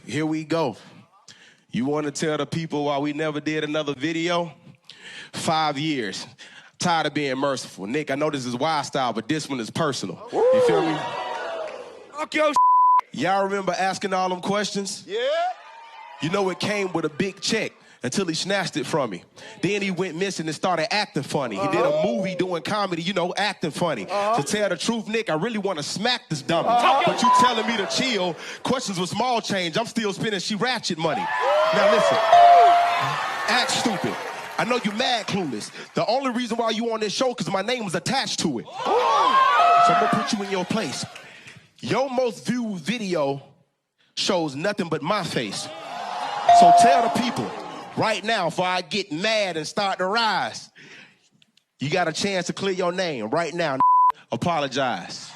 Here we go. You want to tell the people why we never did another video? 5 years. Tired of being merciful. Nick, I know this is wild style, but this one is personal. Woo. You feel me? Fuck your Y'all remember asking all them questions? Yeah. You know it came with a big check until he snatched it from me. Then he went missing and started acting funny. He did a movie doing comedy, acting funny. To tell the truth, Nick, I really want to smack this dummy. But you telling me to chill, questions with small change, I'm still spending she ratchet money. Now listen, act stupid. I know you mad clueless. The only reason why you on this show because my name was attached to it. So I'm gonna put you in your place. Your most viewed video shows nothing but my face. So tell the people, right now, before I get mad and start to rise, you got a chance to clear your name right now. Apologize.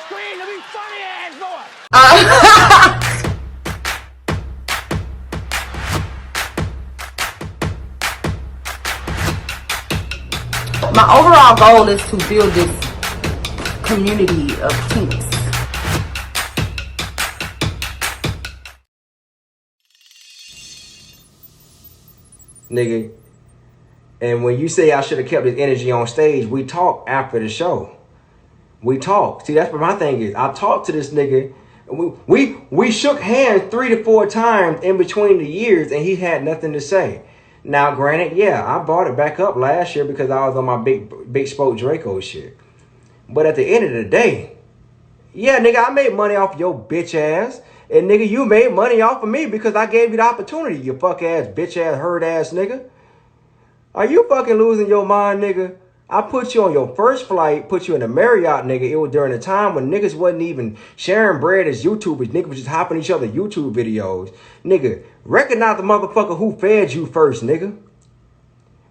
Scream to be funny ass boy. My overall goal is to build this community of kinks. Nigga, and when you say I should have kept this energy on stage, we talk after the show. We talk. See, that's what my thing is. I talked to this nigga. We shook hands 3 to 4 times in between the years, and he had nothing to say. Now, granted, yeah, I brought it back up last year because I was on my big spoke Draco shit. But at the end of the day, yeah, nigga, I made money off your bitch ass. And nigga, you made money off of me because I gave you the opportunity, you fuck ass, bitch ass, herd ass nigga. Are you fucking losing your mind, nigga? I put you on your first flight, put you in a Marriott, nigga. It was during a time when niggas wasn't even sharing bread as YouTubers. Niggas was just hopping each other YouTube videos. Nigga, recognize the motherfucker who fed you first, nigga.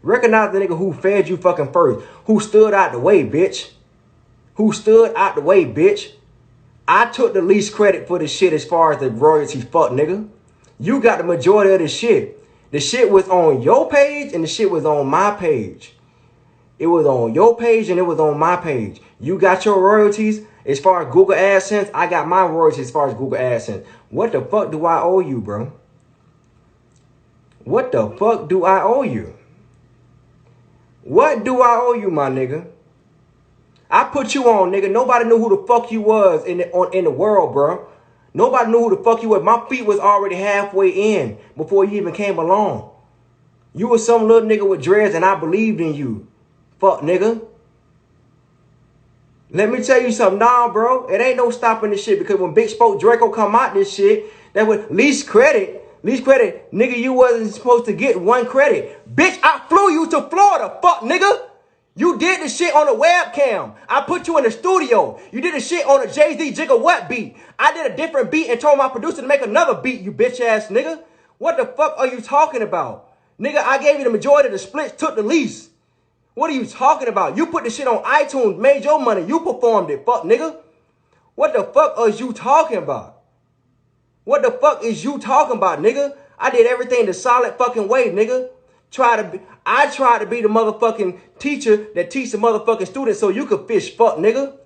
Recognize the nigga who fed you fucking first. Who stood out the way, bitch. Who stood out the way, bitch. I took the least credit for the shit as far as the royalties, fuck nigga. You got the majority of the shit. The shit was on your page and the shit was on my page. It was on your page and it was on my page. You got your royalties as far as Google AdSense. I got my royalties as far as Google AdSense. What the fuck do I owe you, bro? What the fuck do I owe you? What do I owe you, my nigga? I put you on, nigga. Nobody knew who the fuck you was in the world, bro. Nobody knew who the fuck you was. My feet was already halfway in before you even came along. You was some little nigga with dreads and I believed in you. Fuck, nigga. Let me tell you something. Nah, bro. It ain't no stopping this shit because when Big Spoke Draco come out this shit, that was least credit, nigga, you wasn't supposed to get 1 credit. Bitch, I flew you to Florida, fuck, nigga. You did the shit on a webcam. I put you in the studio. You did the shit on a Jay-Z Jigga What beat. I did a different beat and told my producer to make another beat, you bitch ass nigga. What the fuck are you talking about? Nigga, I gave you the majority of the splits, took the least. What are you talking about? You put the shit on iTunes, made your money. You performed it, fuck nigga. What the fuck are you talking about? What the fuck is you talking about, nigga? I did everything the solid fucking way, nigga. I tried to be the motherfucking teacher that teach the motherfucking students so you could fish, fuck, nigga.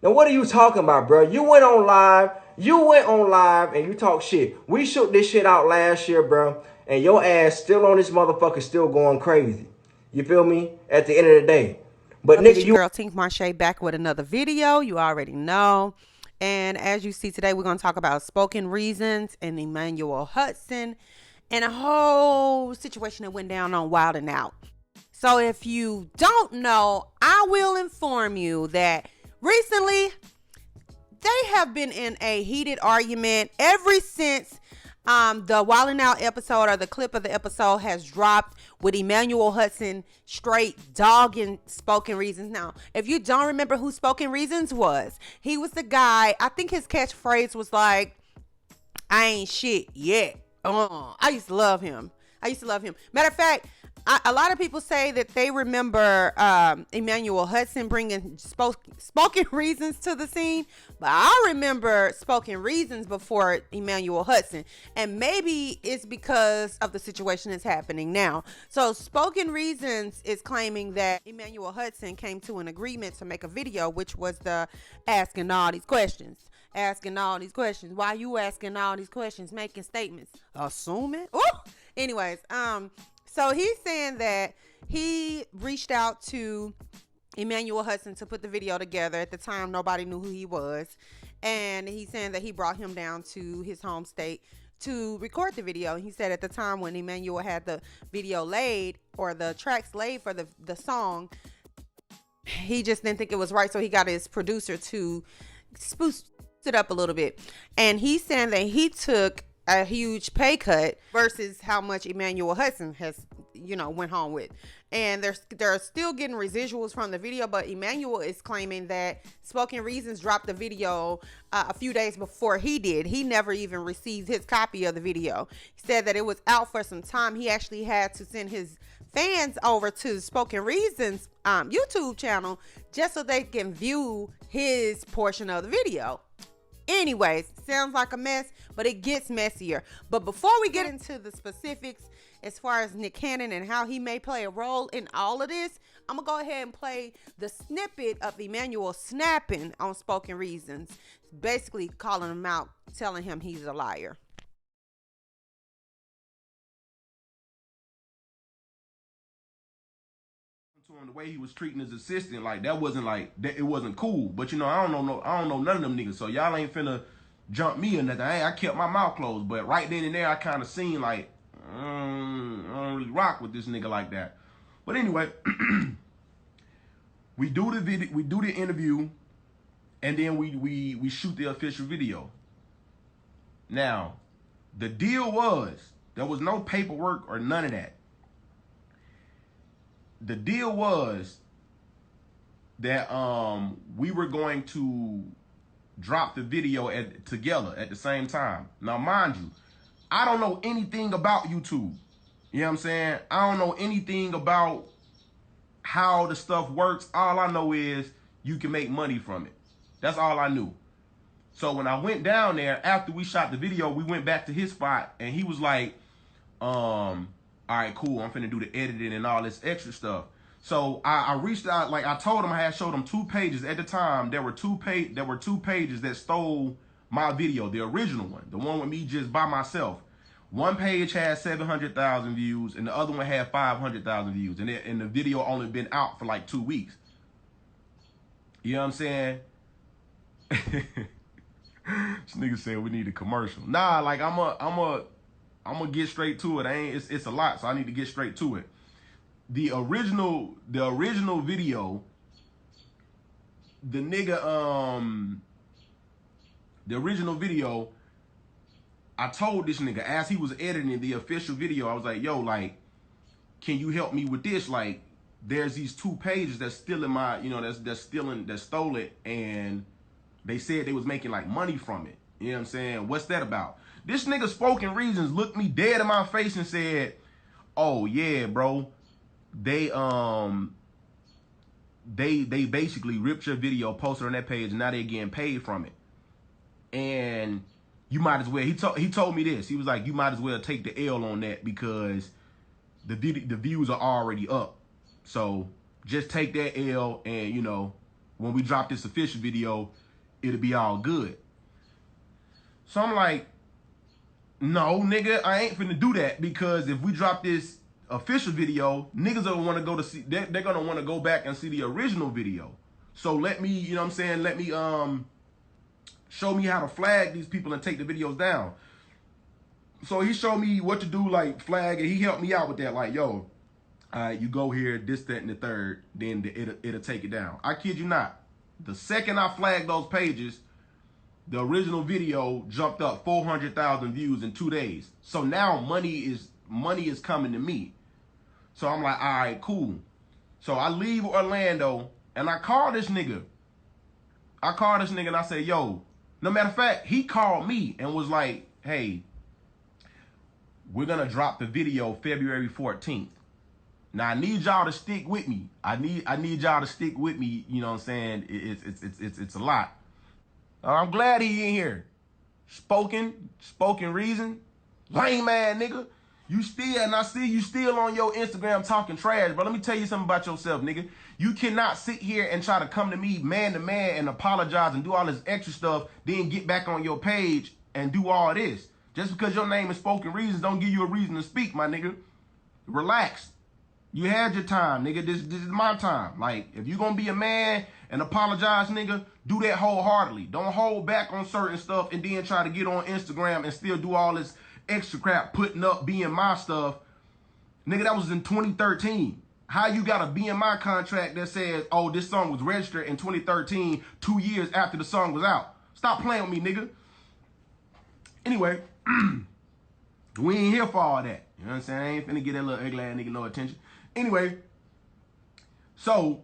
Now, what are you talking about, bro? You went on live and you talk shit. We shook this shit out last year, bro, and your ass still on this motherfucker still going crazy. You feel me? At the end of the day. But nigga, you girl Tink Marche back with another video. You already know. And as you see today, we're going to talk about spoken reasons and Emmanuel Hudson and a whole situation that went down on Wild 'N Out. So if you don't know, I will inform you that recently they have been in a heated argument ever since the Wild 'N Out episode, or the clip of the episode, has dropped with Emmanuel Hudson straight dogging Spoken Reasons. Now, if you don't remember who Spoken Reasons was, he was the guy, I think his catchphrase was like, I ain't shit yet. I used to love him. Matter of fact, a lot of people say that they remember Emmanuel Hudson bringing Spoken Reasons to the scene, but I remember Spoken Reasons before Emmanuel Hudson, and maybe it's because of the situation that's happening now. So Spoken Reasons is claiming that Emmanuel Hudson came to an agreement to make a video, which was the asking all these questions. asking all these questions? Why you asking all these questions, making statements, assuming? Ooh! Anyways, so he's saying that he reached out to Emmanuel Hudson to put the video together. At the time, nobody knew who he was. And he's saying that he brought him down to his home state to record the video. He said at the time when Emmanuel had the video laid, or the tracks laid for the song, he just didn't think it was right. So he got his producer to spruce it up a little bit. And he's saying that he took a huge pay cut versus how much Emmanuel Hudson has, went home with. And they're still getting residuals from the video, but Emmanuel is claiming that Spoken Reasons dropped the video a few days before he did. He never even received his copy of the video. He said that it was out for some time. He actually had to send his fans over to Spoken Reasons YouTube channel just so they can view his portion of the video. Anyways, sounds like a mess, but it gets messier. But before we get into the specifics as far as Nick Cannon and how he may play a role in all of this, I'm going to go ahead and play the snippet of Emmanuel snapping on Spoken Reasons, basically calling him out, telling him he's a liar. To him, the way he was treating his assistant, like that wasn't like that. It wasn't cool. But I don't know none of them niggas. So y'all ain't finna jump me or nothing. I kept my mouth closed. But right then and there, I kind of seen like I don't really rock with this nigga like that. But anyway, we do the video, we do the interview, and then we shoot the official video. Now, the deal was there was no paperwork or none of that. The deal was that we were going to drop the video together at the same time. Now, mind you, I don't know anything about YouTube. You know what I'm saying? I don't know anything about how the stuff works. All I know is you can make money from it. That's all I knew. So when I went down there, after we shot the video, we went back to his spot, and he was like, all right, cool, I'm finna do the editing and all this extra stuff. So I reached out, like I told him, I had showed him 2 pages. At the time, there were two pages that stole my video, the original one, the one with me just by myself. One page had 700,000 views, and the other one had 500,000 views. And the video only been out for like 2 weeks. You know what I'm saying? This nigga said we need a commercial. Nah, like I'm gonna get straight to it. It's a lot, so I need to get straight to it. The original video, the original video, I told this nigga as he was editing the official video, I was like, yo, like, can you help me with this? Like, there's these 2 pages that's still in my, that stole it, and they said they was making like money from it. You know what I'm saying? What's that about? This nigga Spoken Reasons looked me dead in my face and said, oh yeah, bro, they basically ripped your video, posted on that page, and now they're getting paid from it. And you might as well, he told me this. He was like, you might as well take the L on that because the views are already up. So just take that L, and when we drop this official video, it'll be all good. So I'm like, no, nigga, I ain't finna do that, because if we drop this official video, niggas are want to go to see. They're gonna want to go back and see the original video. So let me, you know what I'm saying? Let me show me how to flag these people and take the videos down. So he showed me what to do, like flag, and he helped me out with that. Like, yo, you go here, this, that, and the third, then it'll take it down. I kid you not. The second I flagged those pages, the original video jumped up 400,000 views in 2 days. So now money is coming to me. So I'm like, all right, cool. So I leave Orlando and I call this nigga. And I say, yo, no matter of fact, he called me and was like, hey, we're going to drop the video February 14th. Now I need y'all to stick with me. I need y'all to stick with me. You know what I'm saying? It's a lot. I'm glad he in here. Spoken Reason, lame ass nigga. You still, and I see you still on your Instagram talking trash, bro. Let me tell you something about yourself, nigga. You cannot sit here and try to come to me man to man and apologize and do all this extra stuff, then get back on your page and do all this. Just because your name is Spoken Reasons don't give you a reason to speak, my nigga. Relax. You had your time, nigga. This is my time. Like, if you gonna be a man and apologize, nigga, do that wholeheartedly. Don't hold back on certain stuff and then try to get on Instagram and still do all this extra crap, putting up BMI stuff. Nigga, that was in 2013. How you got a BMI contract that says, oh, this song was registered in 2013, 2 years after the song was out? Stop playing with me, nigga. Anyway, we ain't here for all that. You know what I'm saying? I ain't finna get that little ugly ass nigga no attention. Anyway, so,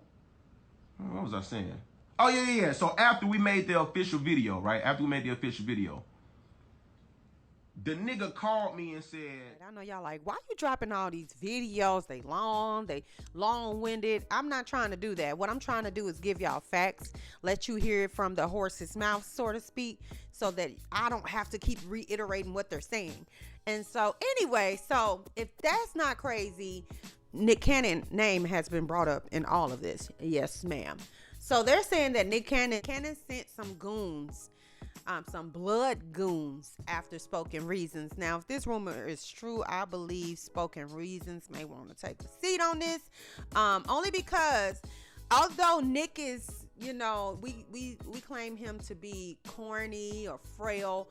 what was I saying? Oh, yeah. So after we made the official video, right? After we made the official video, the nigga called me and said, I know y'all like, why you dropping all these videos? They long-winded. I'm not trying to do that. What I'm trying to do is give y'all facts, let you hear it from the horse's mouth, so to speak, so that I don't have to keep reiterating what they're saying. And so anyway, so if that's not crazy, Nick Cannon name has been brought up in all of this. Yes, ma'am. So they're saying that Nick Cannon sent some goons, some blood goons after Spoken Reasons. Now, if this rumor is true, I believe Spoken Reasons may want to take a seat on this. Only because although Nick is, you know, we claim him to be corny or frail,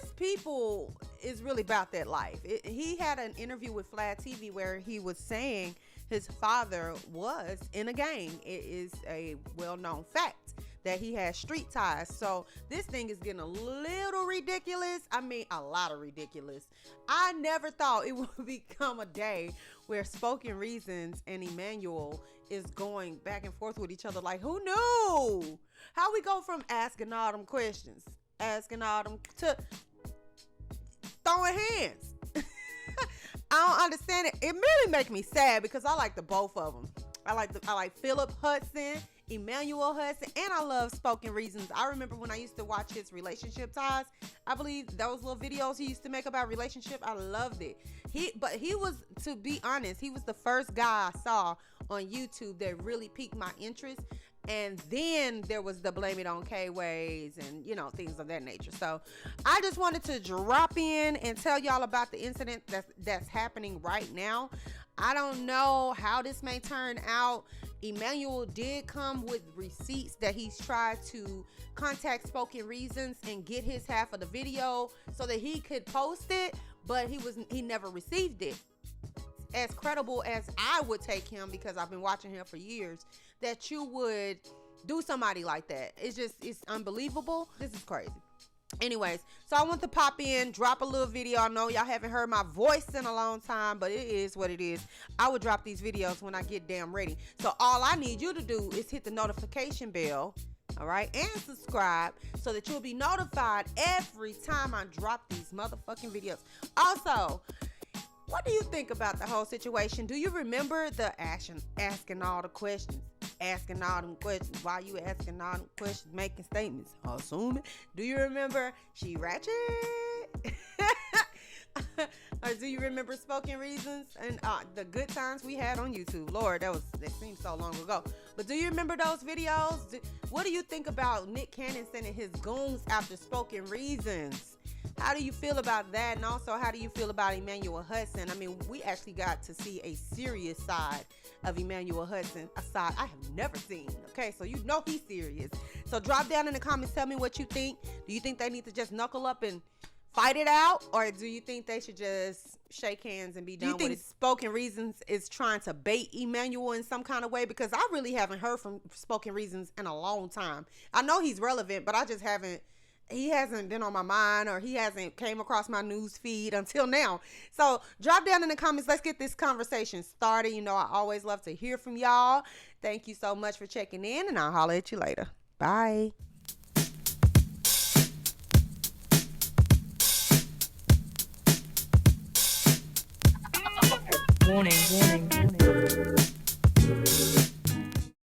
his people is really about that life. He had an interview with Flat TV where he was saying his father was in a gang. It is a well-known fact that he has street ties. So this thing is getting a little ridiculous. I mean, a lot of ridiculous. I never thought it would become a day where Spoken Reasons and Emmanuel is going back and forth with each other. Like, who knew? How we go from asking all them questions, asking all them, to throwing hands. I don't understand it. It really makes me sad because I like the both of them. I like Philip Hudson, Emmanuel Hudson, and I love Spoken Reasons. I remember when I used to watch his Relationship Ties. I believe those little videos he used to make about relationship, I loved it. But he was, to be honest, he was the first guy I saw on YouTube that really piqued my interest. And then there was the Blame It on K-Ways and, you know, things of that nature. So I just wanted to drop in and tell y'all about the incident that's happening right now. I don't know how this may turn out. Emmanuel did come with receipts that he's tried to contact Spoken Reasons and get his half of the video so that he could post it, but he never received it. As credible as I would take him, because I've been watching him for years, that you would do somebody like that. It's unbelievable. This is crazy. Anyways, so I want to pop in, drop a little video. I know y'all haven't heard my voice in a long time, but it is what it is. I would drop these videos when I get damn ready. So all I need you to do is hit the notification bell, all right, and subscribe so that you'll be notified every time I drop these motherfucking videos. Also, what do you think about the whole situation? Do you remember the asking all the questions? Asking all them questions. Why you asking all them questions, making statements? Assuming. Do you remember She Ratchet? Or do you remember Spoken Reasons and the good times we had on YouTube? Lord, that seems so long ago. But do you remember those videos? What do you think about Nick Cannon sending his goons after Spoken Reasons? How do you feel about that? And also, how do you feel about Emmanuel Hudson? I mean, we actually got to see a serious side of Emmanuel Hudson, a side I have never seen. Okay, so you know he's serious. So drop down in the comments, tell me what you think. Do you think they need to just knuckle up and fight it out? Or do you think they should just shake hands and be done with it? Do you think Spoken Reasons is trying to bait Emmanuel in some kind of way? Because I really haven't heard from Spoken Reasons in a long time. I know he's relevant, but I just haven't. He hasn't been on my mind, or he hasn't came across my news feed until now. So drop down in the comments. Let's get this conversation started. You know, I always love to hear from y'all. Thank you so much for checking in, and I'll holler at you later. Bye. Warning.